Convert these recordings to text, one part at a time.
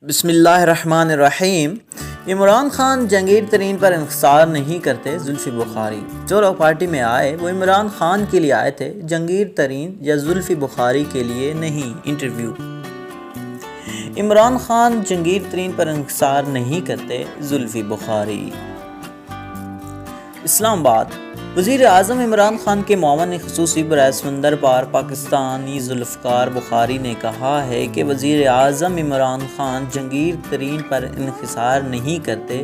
بسم اللہ الرحمن الرحیم۔ عمران خان جہانگیر ترین پر انحصار نہیں کرتے، زلفی بخاری۔ جو لوگ پارٹی میں آئے وہ عمران خان کے لیے آئے تھے، جہانگیر ترین یا زلفی بخاری کے لیے نہیں۔ انٹرویو۔ عمران خان جہانگیر ترین پر انحصار نہیں کرتے، زلفی بخاری۔ اسلام آباد۔ وزیر اعظم عمران خان کے معاون خصوصی برائے سمندر پار پاکستانی ذوالفقار بخاری نے کہا ہے کہ وزیر اعظم عمران خان جہانگیر ترین پر انحصار نہیں کرتے۔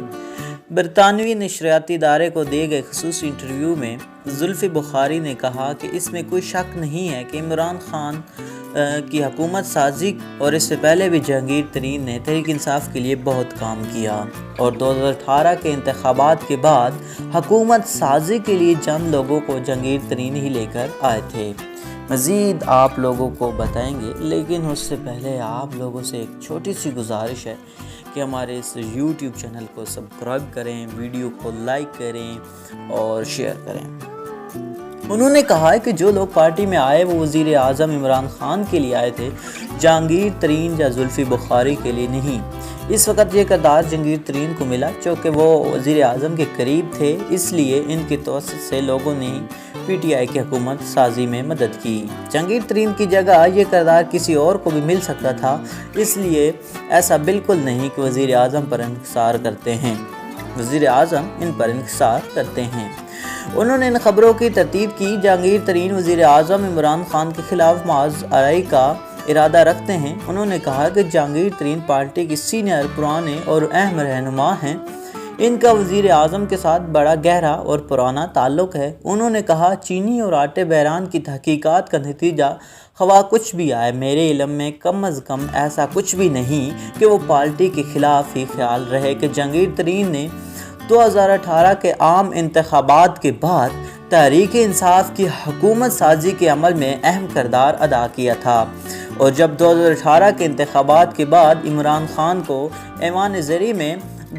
برطانوی نشریاتی ادارے کو دیے گئے خصوصی انٹرویو میں زلفی بخاری نے کہا کہ اس میں کوئی شک نہیں ہے کہ عمران خان کی حکومت سازی اور اس سے پہلے بھی جہانگیر ترین نے تحریک انصاف کے لیے بہت کام کیا اور 2018 کے انتخابات کے بعد حکومت سازی کے لیے چند لوگوں کو جہانگیر ترین ہی لے کر آئے تھے۔ مزید آپ لوگوں کو بتائیں گے، لیکن اس سے پہلے آپ لوگوں سے ایک چھوٹی سی گزارش ہے کہ ہمارے اس یوٹیوب چینل کو سبسکرائب کریں، ویڈیو کو لائک کریں اور شیئر کریں۔ انہوں نے کہا ہے کہ جو لوگ پارٹی میں آئے وہ وزیر اعظم عمران خان کے لیے آئے تھے، جہانگیر ترین یا زلفی بخاری کے لیے نہیں۔ اس وقت یہ کردار جہانگیر ترین کو ملا چونکہ وہ وزیر اعظم کے قریب تھے، اس لیے ان کے توسط سے لوگوں نے پی ٹی آئی کی حکومت سازی میں مدد کی۔ جہانگیر ترین کی جگہ یہ کردار کسی اور کو بھی مل سکتا تھا، اس لیے ایسا بالکل نہیں کہ وزیر اعظم پر انحصار کرتے ہیں۔ وزیر اعظم ان پر انحصار کرتے ہیں۔ انہوں نے ان خبروں کی تردید کی۔ جہانگیر ترین وزیر اعظم عمران خان کے خلاف معاذ آرائی کا ارادہ رکھتے ہیں۔ انہوں نے کہا کہ جہانگیر ترین پارٹی کی سینئر، پرانے اور اہم رہنما ہیں۔ ان کا وزیر اعظم کے ساتھ بڑا گہرا اور پرانا تعلق ہے۔ انہوں نے کہا چینی اور آٹے بحران کی تحقیقات کا نتیجہ خواہ کچھ بھی آئے، میرے علم میں کم از کم ایسا کچھ بھی نہیں کہ وہ پارٹی کے خلاف ہی خیال رہے کہ جہانگیر ترین نے 2018 کے عام انتخابات کے بعد تحریک انصاف کی حکومت سازی کے عمل میں اہم کردار ادا کیا تھا، اور جب 2018 کے انتخابات کے بعد عمران خان کو ایوان زرعی میں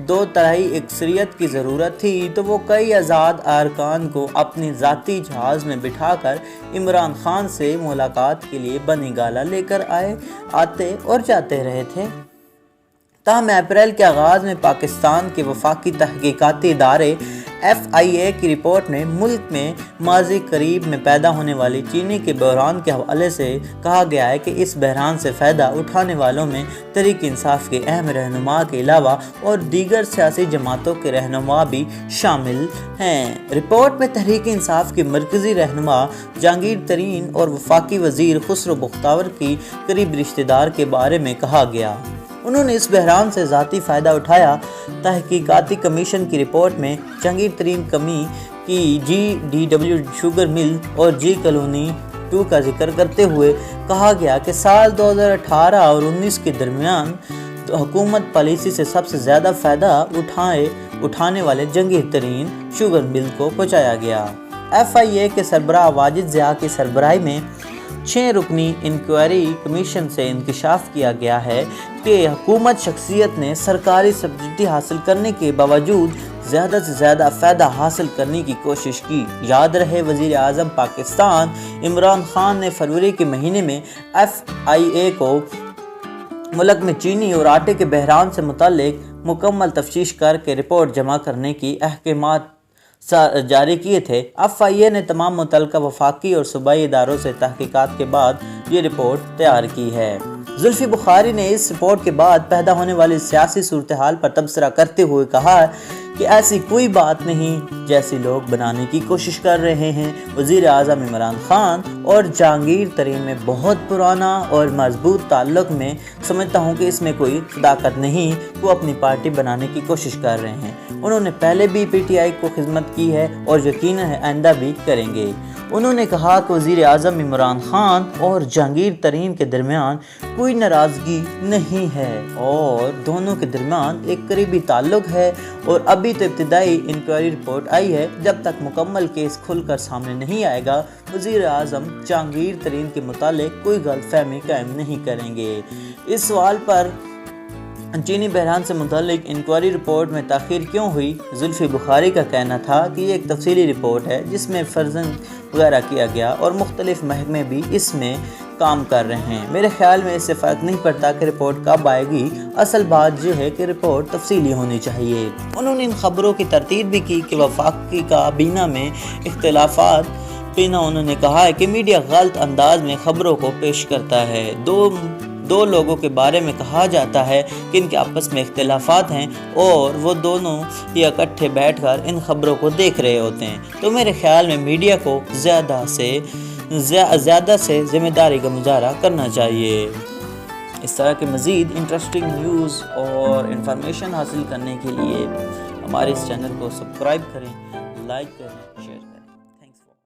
2/3 اکثریت کی ضرورت تھی تو وہ کئی آزاد ارکان کو اپنی ذاتی جہاز میں بٹھا کر عمران خان سے ملاقات کے لیے بنی گالہ لے کر آتے اور جاتے رہے تھے۔ تاہم اپریل کے آغاز میں پاکستان کے وفاقی تحقیقاتی ادارے FIA کی رپورٹ میں ملک میں ماضی قریب میں پیدا ہونے والی چینی کے بحران کے حوالے سے کہا گیا ہے کہ اس بحران سے فائدہ اٹھانے والوں میں تحریک انصاف کے اہم رہنما کے علاوہ اور دیگر سیاسی جماعتوں کے رہنما بھی شامل ہیں۔ رپورٹ میں تحریک انصاف کے مرکزی رہنما جہانگیر ترین اور وفاقی وزیر خسرو بختیار کی قریب رشتہ دار کے بارے میں کہا گیا۔ انہوں نے اس بحران سے ذاتی فائدہ اٹھایا۔ تحقیقاتی کمیشن کی رپورٹ میں جہانگیر ترین کمی کی GDW شوگر مل اور جی کالونی 2 کا ذکر کرتے ہوئے کہا گیا کہ سال 2018 اور 19 کے درمیان حکومت پالیسی سے سب سے زیادہ فائدہ اٹھانے والے جہانگیر ترین شوگر مل کو پہنچایا گیا۔ FIA کے سربراہ واجد ضیاء کی سربراہی میں 6 رکنی انکوائری کمیشن سے انکشاف کیا گیا ہے کہ حکومت شخصیت نے سرکاری سبسڈی حاصل کرنے کے باوجود زیادہ سے زیادہ فائدہ حاصل کرنے کی کوشش کی۔ یاد رہے وزیر اعظم پاکستان عمران خان نے فروری کے مہینے میں FIA کو ملک میں چینی اور آٹے کے بحران سے متعلق مکمل تفتیش کر کے رپورٹ جمع کرنے کی احکامات جاری کیے تھے۔ FIA نے تمام متعلقہ وفاقی اور صوبائی اداروں سے تحقیقات کے بعد یہ رپورٹ تیار کی ہے۔ زلفی بخاری نے اس رپورٹ کے بعد پیدا ہونے والی سیاسی صورتحال پر تبصرہ کرتے ہوئے کہا کہ ایسی کوئی بات نہیں جیسی لوگ بنانے کی کوشش کر رہے ہیں۔ وزیر اعظم عمران خان اور جہانگیر ترین میں بہت پرانا اور مضبوط تعلق میں سمجھتا ہوں کہ اس میں کوئی صداقت نہیں، وہ اپنی پارٹی بنانے کی کوشش کر رہے ہیں۔ انہوں نے پہلے بھی PTI کو خدمت کی ہے اور یقیناً آئندہ بھی کریں گے۔ انہوں نے کہا کہ وزیر اعظم عمران خان اور جہانگیر ترین کے درمیان کوئی ناراضگی نہیں ہے اور دونوں کے درمیان ایک قریبی تعلق ہے، اور ابھی تو ابتدائی انکوائری رپورٹ آئی ہے۔ جب تک مکمل کیس کھل کر سامنے نہیں آئے گا، وزیر اعظم جہانگیر ترین کے متعلق کوئی غلط فہمی قائم نہیں کریں گے۔ اس سوال پر چینی بحران سے متعلق انکوائری رپورٹ میں تاخیر کیوں ہوئی؟ زلفی بخاری کا کہنا تھا کہ یہ ایک تفصیلی رپورٹ ہے جس میں فرزن وغیرہ کیا گیا اور مختلف محکمے بھی اس میں کام کر رہے ہیں۔ میرے خیال میں اس سے فرق نہیں پڑتا کہ رپورٹ کب آئے گی، اصل بات یہ ہے کہ رپورٹ تفصیلی ہونی چاہیے۔ انہوں نے ان خبروں کی تردید بھی کی کہ وفاقی کابینہ میں اختلافات پینا۔ انہوں نے کہا ہے کہ میڈیا غلط انداز میں خبروں کو پیش کرتا ہے۔ دو لوگوں کے بارے میں کہا جاتا ہے کہ ان کے آپس میں اختلافات ہیں اور وہ دونوں ہی اکٹھے بیٹھ کر ان خبروں کو دیکھ رہے ہوتے ہیں، تو میرے خیال میں میڈیا کو زیادہ سے ذمہ داری کا مظاہرہ کرنا چاہیے۔ اس طرح کے مزید انٹرسٹنگ نیوز اور انفارمیشن حاصل کرنے کے لیے ہمارے اس چینل کو سبسکرائب کریں، لائک کریں، شیئر کریں۔